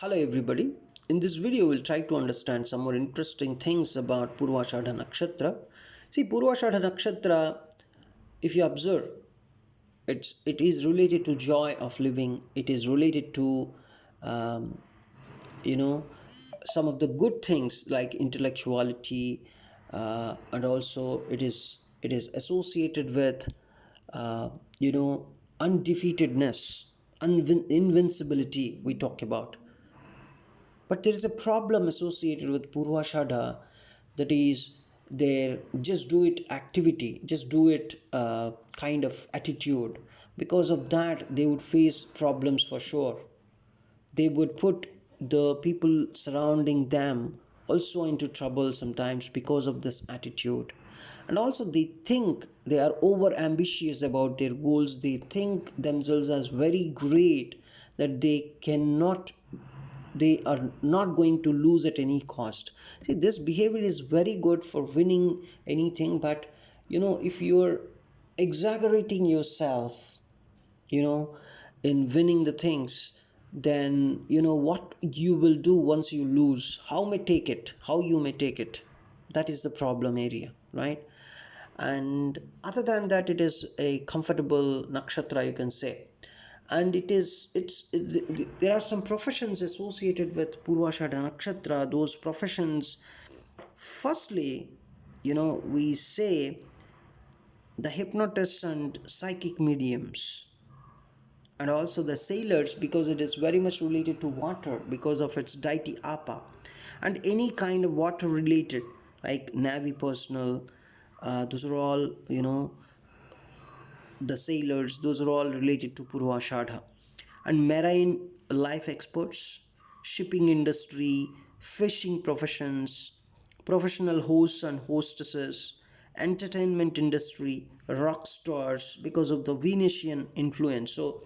Hello everybody. In this video we'll try to understand some more interesting things about Purvashadha Nakshatra. See, Purvashadha Nakshatra, if you observe, it is related to joy of living. It is related to um, you know some of the good things like intellectuality, and also it is associated with uh, you know undefeatedness, invincibility we talk about. But there is a problem associated with Purvashadha, that is their just do it activity, just do it kind of attitude. Because of that, they would face problems for sure. They would put the people surrounding them also into trouble sometimes because of this attitude. And also, they think they are over ambitious about their goals. They think themselves as very great, that they are not going to lose at any cost. See, this behavior is very good for winning anything, but if you're exaggerating yourself, you know in winning the things, then what you will do once you lose, how you may take it. That is the problem area, right? And other than that, it is a comfortable nakshatra, you can say. And there are some professions associated with Purvashadha Nakshatra. Those professions, firstly, we say the hypnotists and psychic mediums, and also the sailors, because it is very much related to water because of its deity Apa, and any kind of water related, like navy personnel. Those are all, the sailors, those are all related to Purvashadha. And marine life experts, shipping industry, fishing professions, professional hosts and hostesses, entertainment industry, rock stars, because of the Venetian influence. So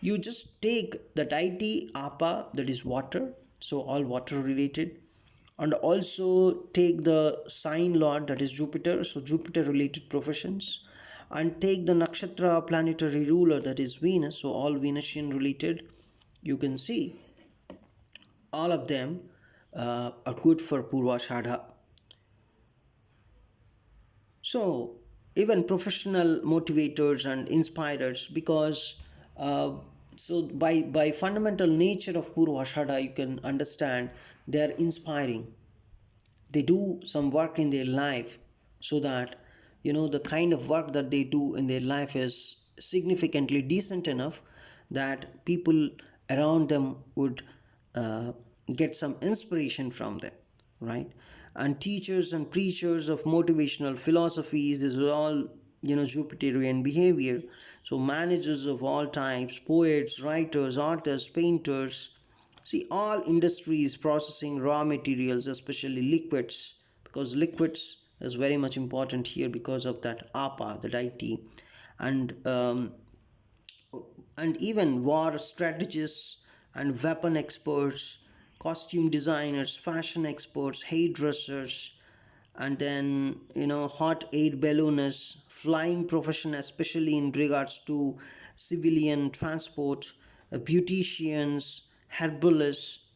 you just take the deity Apa, that is water, so all water related, and also take the sign lord, that is Jupiter, so Jupiter related professions, and take the nakshatra planetary ruler, that is Venus, so all Venusian related. You can see all of them are good for Purvashadha. So even professional motivators and inspirers, because so by fundamental nature of Purvashadha, you can understand they are inspiring. They do some work in their life, so that the kind of work that they do in their life is significantly decent enough that people around them would uh, get some inspiration from them, right? And teachers and preachers of motivational philosophies, this is all Jupiterian behavior. So managers of all types, poets, writers, artists, painters. See, all industries processing raw materials, especially liquids, because liquids is very much important here because of that APA, the deity. And um, and even war strategists and weapon experts, costume designers, fashion experts, hairdressers, and then hot air balloonists, flying profession, especially in regards to civilian transport, beauticians, herbalists,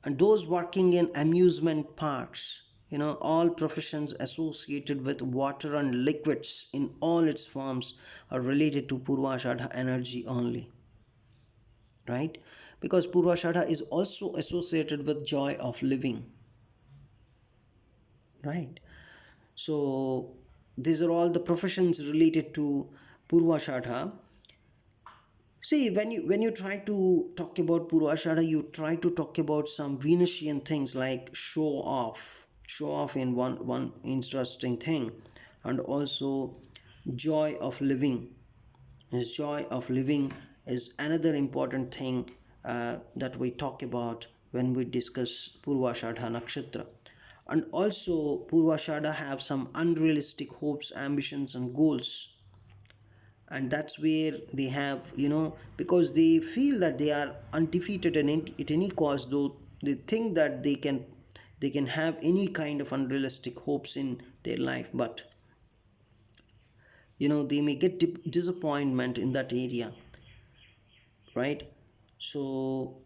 and those working in amusement parks. All professions associated with water and liquids in all its forms are related to Purvashadha energy only, right? Because Purvashadha is also associated with joy of living, right? So these are all the professions related to Purvashadha. See, when you try to talk about Purvashadha, you try to talk about some Venusian things like show off in one interesting thing, and also joy of living. His joy of living is another important thing that we talk about when we discuss Purvashadha Nakshatra. And also, Purvashadha have some unrealistic hopes, ambitions, and goals. And that's where they have, because they feel that they are undefeated at any cost, though they think that they can have any kind of unrealistic hopes in their life, but they may get disappointment in that area, right? So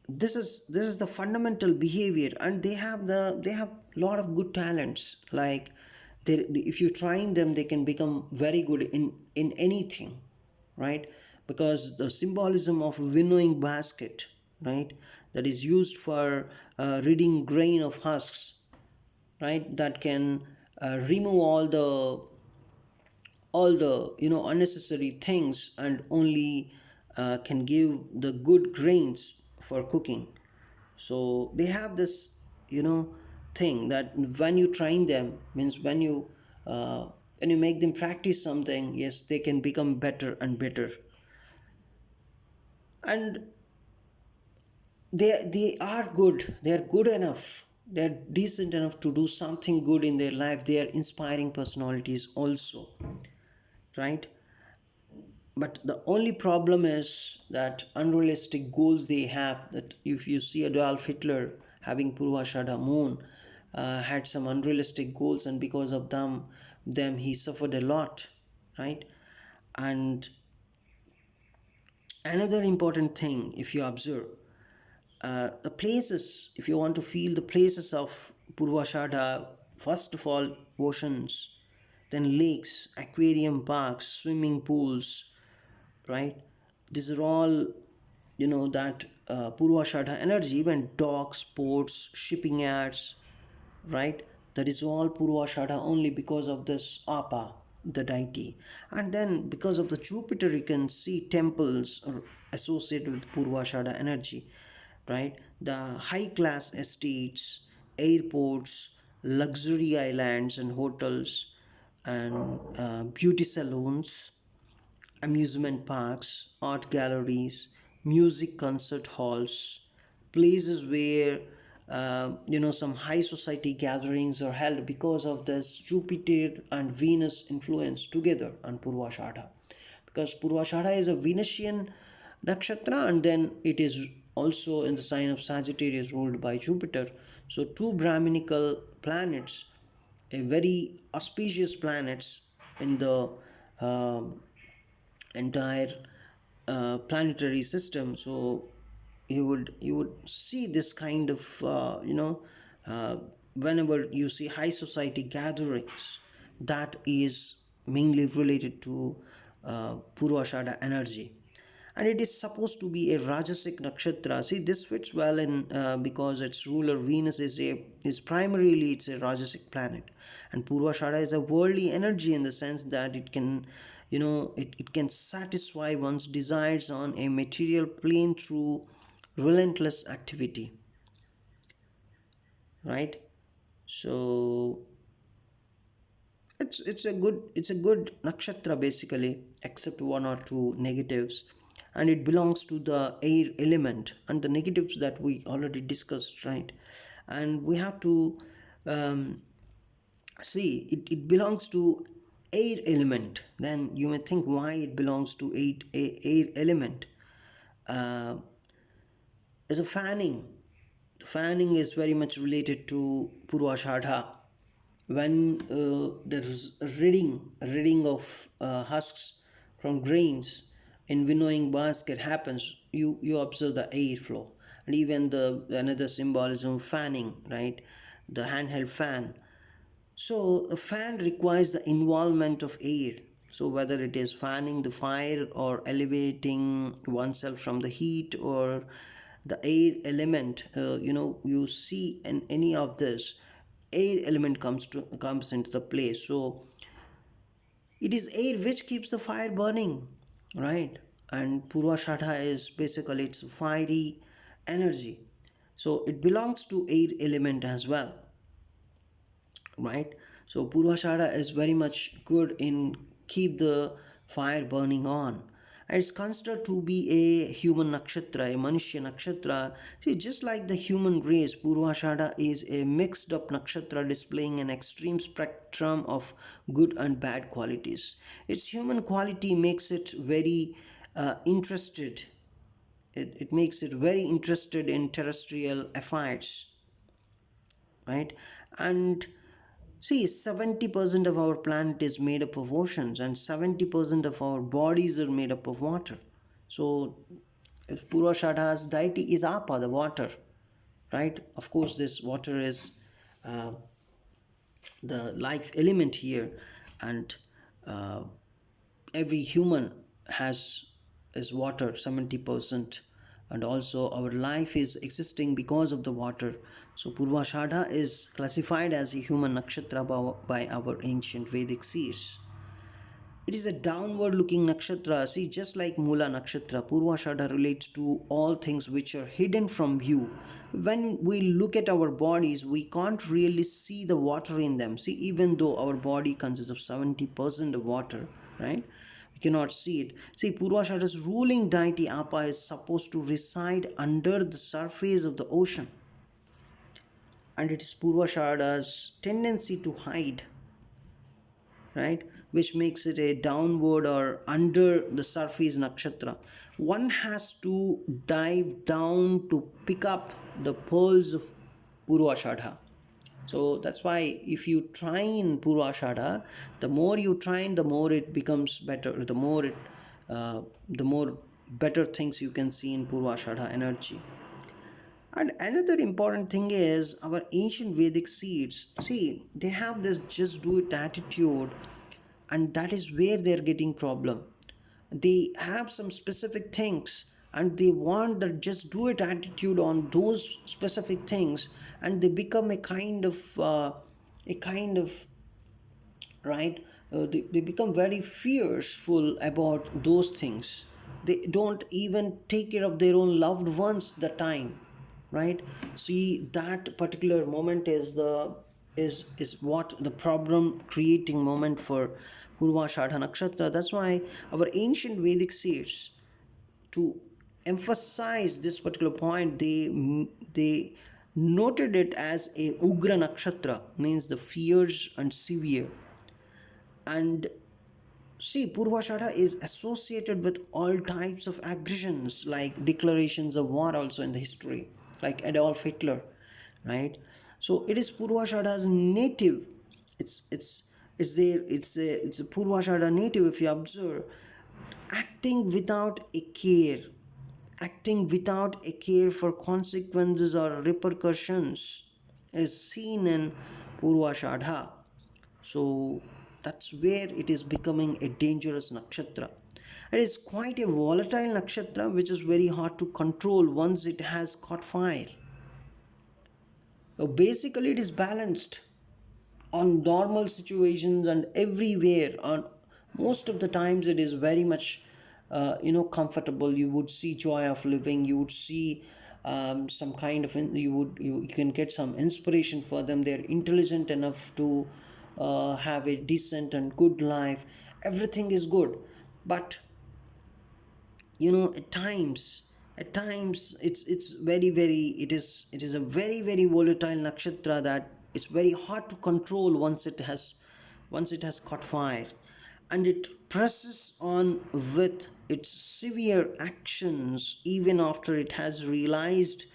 this is the fundamental behavior, and they have lot of good talents. Like, if you train them, they can become very good in anything, right? Because the symbolism of winnowing basket, right, that is used for reading grain of husks, right, that can remove all the unnecessary things, and only can give the good grains for cooking. So they have this thing that when you train them, means when you make them practice something, yes, they can become better and better. And they are good, they are good enough, they are decent enough to do something good in their life. They are inspiring personalities also, right? But the only problem is that unrealistic goals they have. That if you see Adolf Hitler having Purvashadha moon, had some unrealistic goals, and because of them he suffered a lot, right? And another important thing, if you observe, the places, if you want to feel the places of Purvashadha, first of all, oceans, then lakes, aquarium parks, swimming pools, right? These are all, that Purvashadha energy, when docks, ports, shipping yards, right? That is all Purvashadha only because of this Apa, the deity. And then because of the Jupiter, you can see temples associated with Purvashadha energy, right? The high class estates, airports, luxury islands and hotels, and beauty salons, amusement parks, art galleries, music concert halls, places where some high society gatherings are held because of this Jupiter and Venus influence together on Purvashadha. Because Purvashadha is a Venusian nakshatra, and then it is also in the sign of Sagittarius, ruled by Jupiter. So two Brahminical planets, a very auspicious planets in the um entire planetary system. So you would see this kind of uh, whenever you see high society gatherings, that is mainly related to Purvashada energy. And it is supposed to be a Rajasic nakshatra. See, this fits well in because its ruler Venus is primarily it's a Rajasic planet, and Purvashada is a worldly energy in the sense that it can, it can satisfy one's desires on a material plane through relentless activity, right? So it's a good nakshatra basically, except one or two negatives. And it belongs to the air element, and the negatives that we already discussed, right? And we have to um, see it belongs to air element. Then you may think why it belongs to air element. uh, as a fanning is very much related to Purvashadha. When there's reading of husks from grains in winnowing basket happens, you observe the airflow. And even the another symbolism, fanning, right? The handheld fan. So a fan requires the involvement of air. So whether it is fanning the fire or elevating oneself from the heat, or the air element, you see in any of this, air element comes into the place. So it is air which keeps the fire burning, right? And Purvashadha is basically its fiery energy. So it belongs to air element as well, right? So Purvashada is very much good in keep the fire burning on. And it's considered to be a human nakshatra, a Manushya nakshatra. See, just like the human race, Purvashada is a mixed up nakshatra displaying an extreme spectrum of good and bad qualities. Its human quality makes it very interested. It makes it very interested in terrestrial affairs, right? And see, 70% of our planet is made up of oceans, and 70% of our bodies are made up of water. So Purvashadha's deity is Apa, the water, right? Of course, this water is uh, the life element here, and uh, every human has is water 70%, and also our life is existing because of the water. So Purvashadha is classified as a human nakshatra by our ancient Vedic seers. It is a downward looking nakshatra. See, just like Mula nakshatra, Purvashadha relates to all things which are hidden from view. When we look at our bodies, we can't really see the water in them. See, even though our body consists of 70% of water, right? We cannot see it. See, Purvashadha's ruling deity Apa is supposed to reside under the surface of the ocean. And it is Purvashadha's tendency to hide, right, which makes it a downward or under the surface nakshatra. One has to dive down to pick up the pearls of Purvashadha. So that's why if you train Purvashadha, the more you train, the more it becomes better. The more better things you can see in Purvashadha energy. And another important thing is our ancient Vedic seeds. See, they have this just do it attitude, and that is where they're getting problem. They have some specific things, and they want the just do it attitude on those specific things, and they become a kind of right. They become very fearful about those things. They don't even take care of their own loved ones the time, right? See, that particular moment is what the problem creating moment for Purvashadha nakshatra. That's why our ancient Vedic seers, to emphasize this particular point, they noted it as a Ugra nakshatra, means the fierce and severe. And see, Purvashadha is associated with all types of aggressions, like declarations of war also in the history, like Adolf Hitler, right? So it is Purvashadha's native. It's a Purvashadha native. If you observe, acting without a care, acting without a care for consequences or repercussions, is seen in Purvashadha. So that's where it is becoming a dangerous nakshatra. It is quite a volatile nakshatra which is very hard to control once it has caught fire. Basically, it is balanced on normal situations and everywhere. On most of the times, it is very much comfortable. You would see joy of living. You would see some kind of you can get some inspiration for them. They're intelligent enough to have a decent and good life. Everything is good, but at times it's very, it is a very volatile nakshatra that it's very hard to control once it has caught fire, and it presses on with its severe actions even after it has realized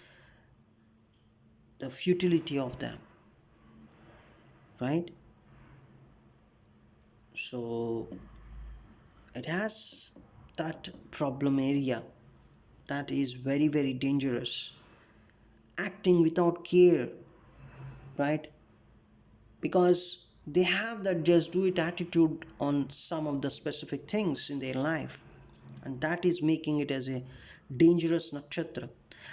the futility of them, right? So it has that problem area that is very dangerous, acting without care, right? Because they have that just do it attitude on some of the specific things in their life, and that is making it as a dangerous nakshatra.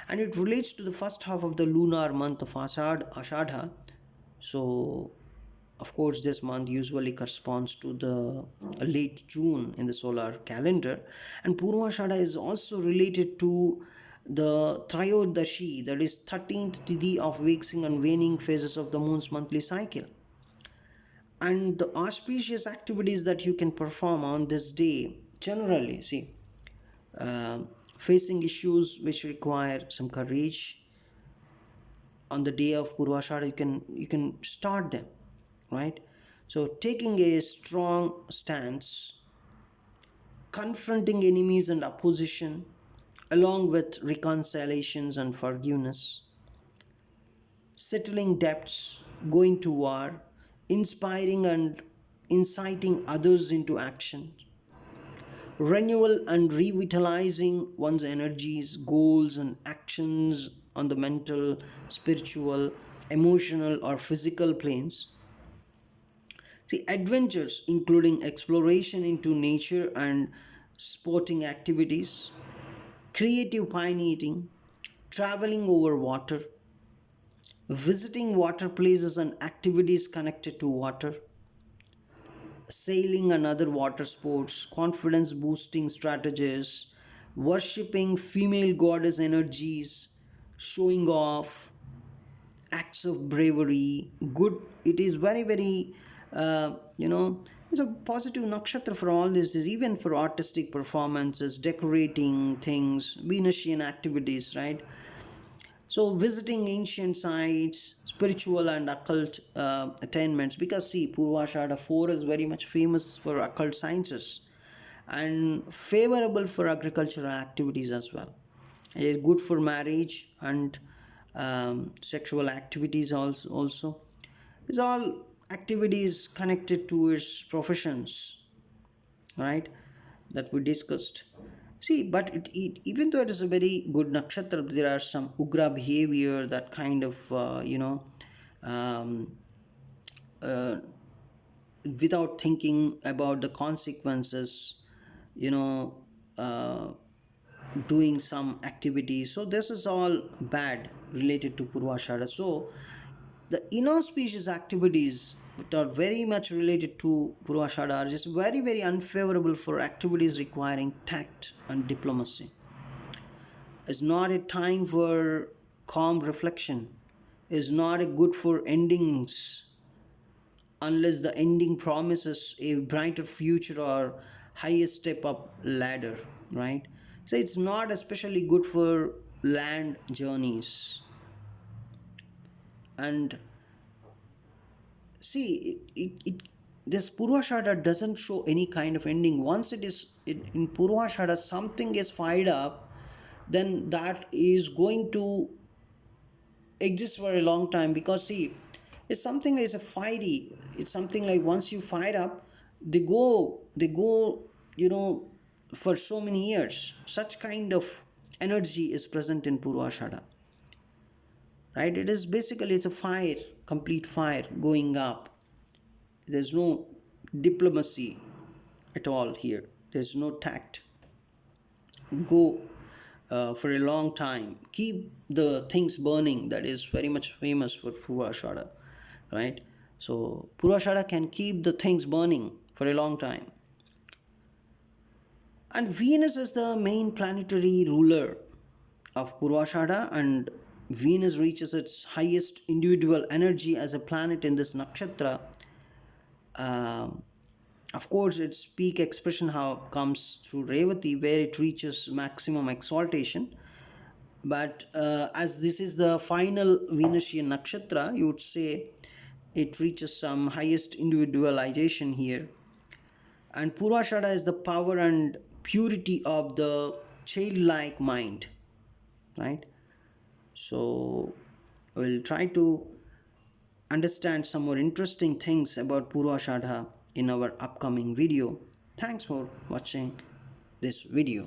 And it relates to the first half of the lunar month of Ashadha. So of course, this month usually corresponds to the late June in the solar calendar, and Purvashadha is also related to the Trayodashi, that is 13th Tithi of waxing and waning phases of the moon's monthly cycle. And the auspicious activities that you can perform on this day, generally, see, uh, facing issues which require some courage on the day of Purvashadha, you can start them, right? So taking a strong stance, confronting enemies and opposition, along with reconciliations and forgiveness, settling debts, going to war, inspiring and inciting others into action, renewal and revitalizing one's energies, goals, and actions on the mental, spiritual, emotional, or physical planes. See, adventures including exploration into nature and sporting activities, creative pioneering, traveling over water, visiting water places and activities connected to water, sailing and other water sports, confidence boosting strategies, worshipping female goddess energies, showing off, acts of bravery, good. It is very, very, you know, it's a positive nakshatra for all this, is even for artistic performances, decorating things, Venusian activities, right? So, visiting ancient sites, spiritual and occult attainments, because see, Purvashadha 4 is very much famous for occult sciences and favorable for agricultural activities as well. It is good for marriage and sexual activities also. It's all activities connected to its professions, right? That we discussed. See, but even though it is a very good nakshatra, there are some ugra behavior that kind of, um, uh, without thinking about the consequences, you know, uh, doing some activities. So this is all bad related to Purvashadha. So the inauspicious activities which are very much related to Purvashadha are just very, very unfavorable for activities requiring tact and diplomacy. It's not a time for calm reflection. It's not a good for endings unless the ending promises a brighter future or higher step up ladder, right? So it's not especially good for land journeys. And see, this Purvashadha doesn't show any kind of ending. Once in Purvashadha something is fired up, then that is going to exist for a long time, because see, it's something like a fiery, it's something like once you fire up, they go, you know, for so many years. Such kind of energy is present in Purvashadha, right? It is basically, it's a fire, complete fire going up. There's no diplomacy at all here, there's no tact. Go for a long time, keep the things burning. That is very much famous for Purvashadha, right? So Purvashadha can keep the things burning for a long time. And Venus is the main planetary ruler of Purvashadha, and Venus reaches its highest individual energy as a planet in this nakshatra. Um, of course, its peak expression how comes through Revati, where it reaches maximum exaltation. But as this is the final Venusian nakshatra, you would say it reaches some highest individualization here. And Purvashadha is the power and purity of the childlike mind, right? So we'll try to understand some more interesting things about Purvashadha in our upcoming video. Thanks for watching this video.